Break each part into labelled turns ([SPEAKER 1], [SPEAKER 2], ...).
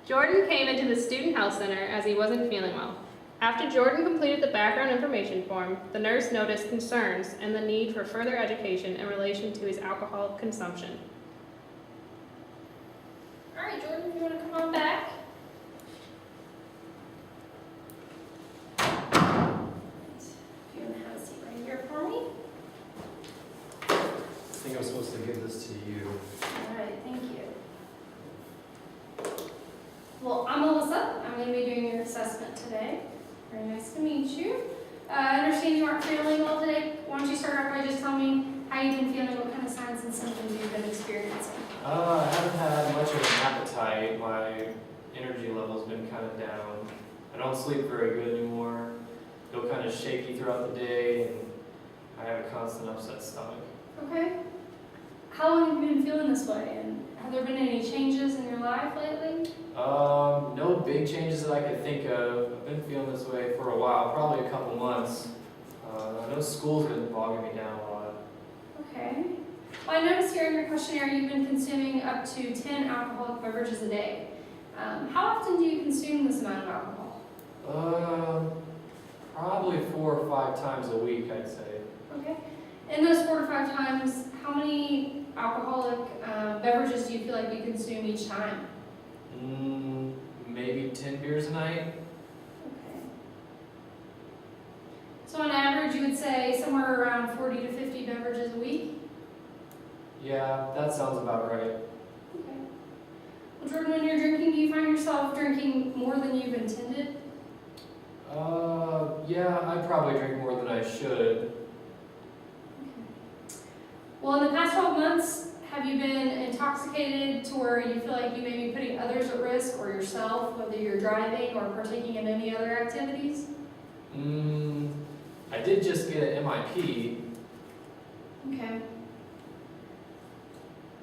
[SPEAKER 1] Jordan came into the student health center as he wasn't feeling well. After Jordan completed the background information form, the nurse noticed concerns and the need for further education in relation to his alcohol consumption. All right, Jordan, if you want to come on back. If you want to have a seat right here for me.
[SPEAKER 2] I think I'm supposed to give this to you.
[SPEAKER 1] All right, thank you. Well, I'm Melissa. I'm going to be doing your assessment today. Very nice to meet you. I understand you aren't feeling well today. Why don't you start off by just telling me how you've been feeling, what kind of signs and symptoms you've been experiencing?
[SPEAKER 2] I haven't had much of an appetite. My energy level's been kind of down. I don't sleep very good anymore. Feel kind of shaky throughout the day, and I have a constant upset stomach.
[SPEAKER 1] Okay. How long have you been feeling this way, and have there been any changes in your life lately?
[SPEAKER 2] No big changes that I could think of. I've been feeling this way for a while, probably a couple months. I know school's been bogging me down a lot.
[SPEAKER 1] Okay. Well, I noticed here in your questionnaire you've been consuming up to 10 alcoholic beverages a day. How often do you consume this amount of alcohol?
[SPEAKER 2] Probably 4 or 5 times a week, I'd say.
[SPEAKER 1] Okay. In those 4 to 5 times, how many alcoholic beverages do you feel like you consume each time?
[SPEAKER 2] Maybe 10 beers a night.
[SPEAKER 1] Okay. So on average, you would say somewhere around 40 to 50 beverages a week?
[SPEAKER 2] Yeah, that sounds about right.
[SPEAKER 1] Okay. Well, Jordan, when you're drinking, do you find yourself drinking more than you've intended?
[SPEAKER 2] Yeah, I probably drink more than I should.
[SPEAKER 1] Well, in the past 12 months, have you been intoxicated to where you feel like you may be putting others at risk or yourself, whether you're driving or partaking in any other activities?
[SPEAKER 2] I did just get an MIP.
[SPEAKER 1] Okay.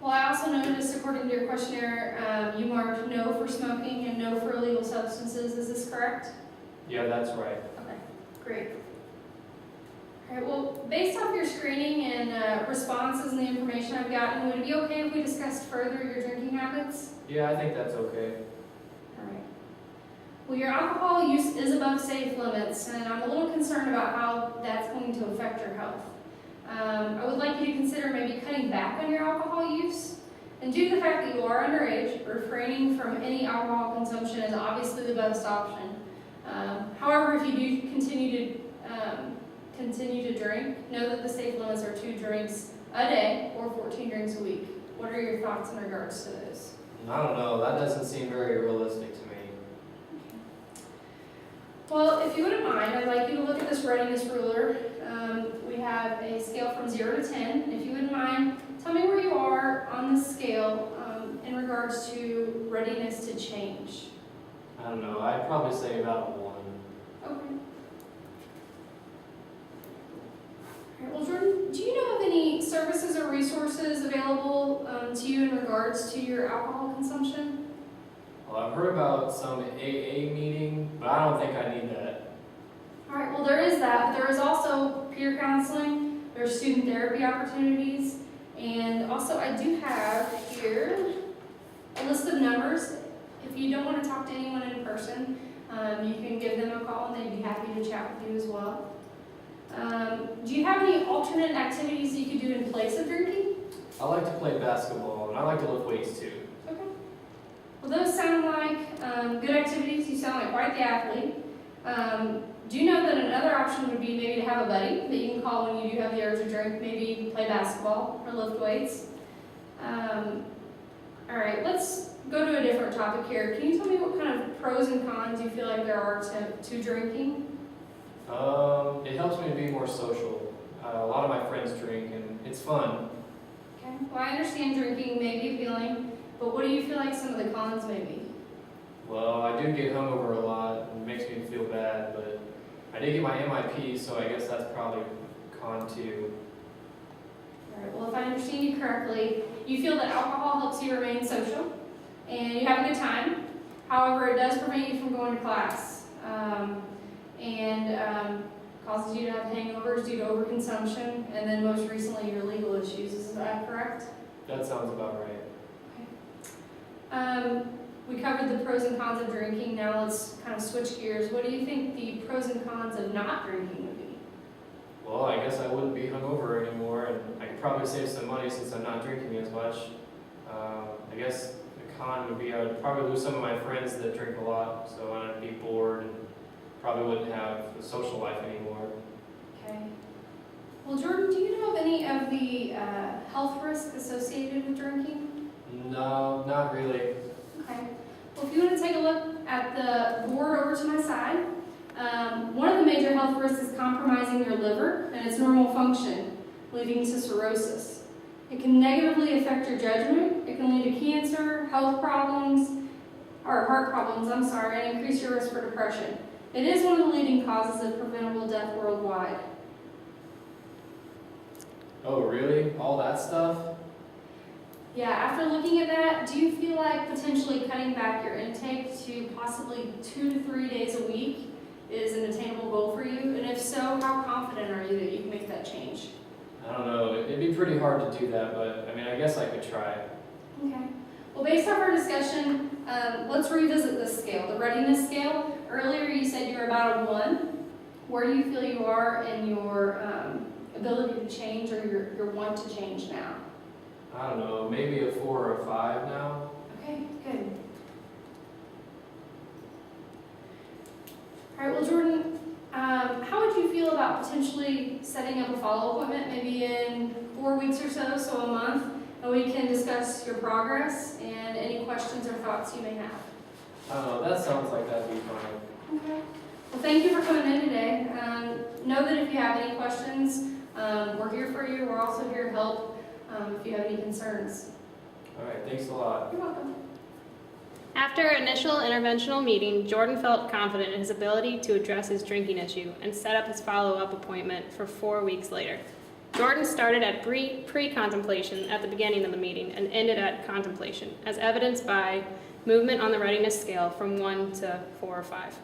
[SPEAKER 1] Well, I also noticed, according to your questionnaire, you marked no for smoking and no for illegal substances. Is this correct?
[SPEAKER 2] Yeah, that's right.
[SPEAKER 1] Okay, great. All right, well, based off your screening and responses and the information I've gotten, would it be okay if we discussed further your drinking habits?
[SPEAKER 2] Yeah, I think that's okay.
[SPEAKER 1] All right. Well, your alcohol use is above safe limits, and I'm a little concerned about how that's going to affect your health. I would like you to consider maybe cutting back on your alcohol use. And due to the fact that you are underage, refraining from any alcohol consumption is obviously the best option. However, if you do continue to drink, know that the safe limits are 2 drinks a day or 14 drinks a week. What are your thoughts in regards to this?
[SPEAKER 2] I don't know, that doesn't seem very realistic to me.
[SPEAKER 1] Well, if you wouldn't mind, I'd like you to look at this readiness ruler. We have a scale from 0 to 10. If you wouldn't mind, tell me where you are on this scale in regards to readiness to change.
[SPEAKER 2] I don't know, I'd probably say about a 1.
[SPEAKER 1] Okay. All right, well, Jordan, do you know of any services or resources available to you in regards to your alcohol consumption?
[SPEAKER 2] Well, I've heard about some AA meeting, but I don't think I need that.
[SPEAKER 1] All right, well, there is that, but there is also peer counseling, there's student therapy opportunities, and also I do have here a list of numbers. If you don't want to talk to anyone in person, you can give them a call and they'd be happy to chat with you as well. Do you have any alternate activities that you could do in place of drinking?
[SPEAKER 2] I like to play basketball, and I like to lift weights too.
[SPEAKER 1] Okay. Well, those sound like good activities. You sound like quite the athlete. Do you know that another option would be maybe to have a buddy that you can call when you do have the urge to drink, maybe play basketball or lift weights? All right, let's go to a different topic here. Can you tell me what kind of pros and cons you feel like there are to drinking?
[SPEAKER 2] It helps me to be more social. A lot of my friends drink, and it's fun.
[SPEAKER 1] Okay. Well, I understand drinking may be appealing, but what do you feel like some of the cons may be?
[SPEAKER 2] Well, I do get hungover a lot, and it makes me feel bad, but I did get my MIP, so I guess that's probably a con too.
[SPEAKER 1] All right, well, if I understand you correctly, you feel that alcohol helps you remain social, and you have a good time. However, it does prevent you from going to class, and causes you to have hangovers due to overconsumption, and then most recently your legal issues. Is that correct?
[SPEAKER 2] That sounds about right.
[SPEAKER 1] Okay. We covered the pros and cons of drinking. Now let's kind of switch gears. What do you think the pros and cons of not drinking would be?
[SPEAKER 2] Well, I guess I wouldn't be hungover anymore, and I could probably save some money since I'm not drinking as much. I guess the con would be I would probably lose some of my friends that drink a lot, so I'd be bored and probably wouldn't have a social life anymore.
[SPEAKER 1] Okay. Well, Jordan, do you know of any of the health risks associated with drinking?
[SPEAKER 2] No, not really.
[SPEAKER 1] Okay. Well, if you want to take a look at the board over to my side, one of the major health risks is compromising your liver and its normal function, leading to cirrhosis. It can negatively affect your judgment. It can lead to cancer, health problems, or heart problems, and increase your risk for depression. It is one of the leading causes of preventable death worldwide.
[SPEAKER 2] Oh, really? All that stuff?
[SPEAKER 1] Yeah, after looking at that, do you feel like potentially cutting back your intake to possibly 2 to 3 days a week is an attainable goal for you? And if so, how confident are you that you can make that change?
[SPEAKER 2] I don't know. It'd be pretty hard to do that, but I mean, I guess I could try.
[SPEAKER 1] Okay. Well, based off our discussion, let's revisit this scale, the readiness scale. Earlier you said you were about a 1. Where do you feel you are in your ability to change, or your want to change now?
[SPEAKER 2] I don't know, maybe a 4 or a 5 now.
[SPEAKER 1] Okay, good. All right, well, Jordan, how would you feel about potentially setting up a follow-up appointment, maybe in 4 weeks or so a month, and we can discuss your progress and any questions or thoughts you may have?
[SPEAKER 2] I don't know, that sounds like that'd be fine.
[SPEAKER 1] Okay. Well, thank you for coming in today. Know that if you have any questions, we're here for you. We're also here to help if you have any concerns.
[SPEAKER 2] All right, thanks a lot.
[SPEAKER 1] You're welcome.
[SPEAKER 3] After our initial interventional meeting, Jordan felt confident in his ability to address his drinking issue and set up his follow-up appointment for 4 weeks later. Jordan started at pre-contemplation at the beginning of the meeting and ended at contemplation, as evidenced by movement on the readiness scale from 1 to 4 or 5.